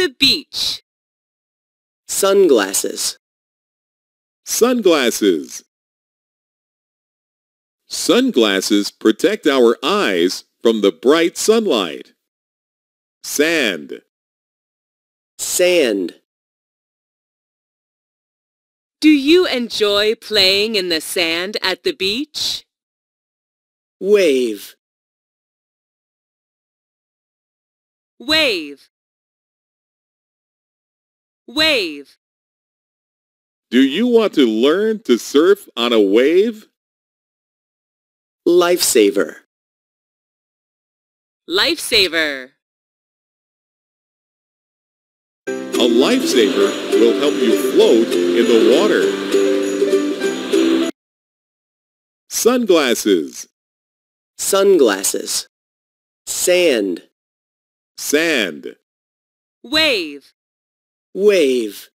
the beach. Sunglasses. Sunglasses. Sunglasses protect our eyes from the bright sunlight. Sand. Sand. Do you enjoy playing in the sand at the beach? Wave. Wave. Wave. Do you want to learn to surf on a wave? Lifesaver. Lifesaver. A lifesaver will help you float in the water. Sunglasses. Sunglasses. Sand. Sand. Wave. Wave.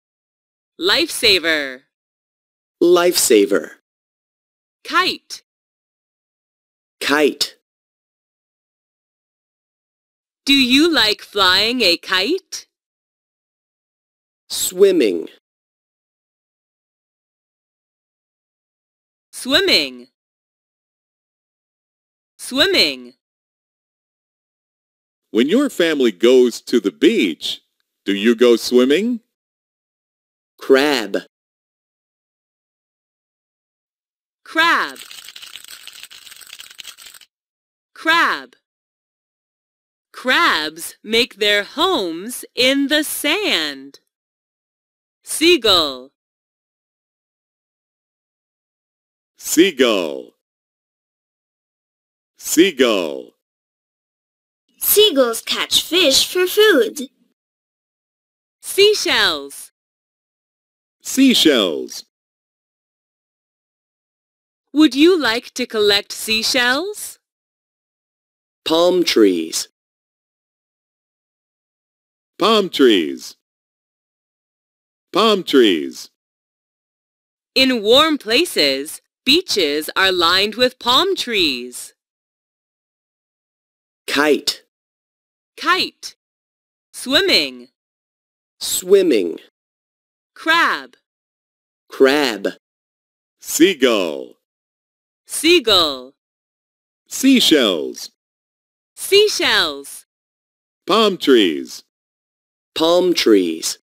Lifesaver. Lifesaver. Kite. Kite. Do you like flying a kite? Swimming. Swimming. Swimming. When your family goes to the beach, do you go swimming? Crab. Crab. Crab. Crabs make their homes in the sand. Seagull. Seagull. Seagull. Seagulls catch fish for food. Seashells. Seashells. Would you like to collect seashells? Palm trees. Palm trees. Palm trees. In warm places, beaches are lined with palm trees. Kite. Kite. Swimming. Swimming. Crab. Crab. Seagull. Seagull. Seashells. Seashells. Palm trees. Palm trees.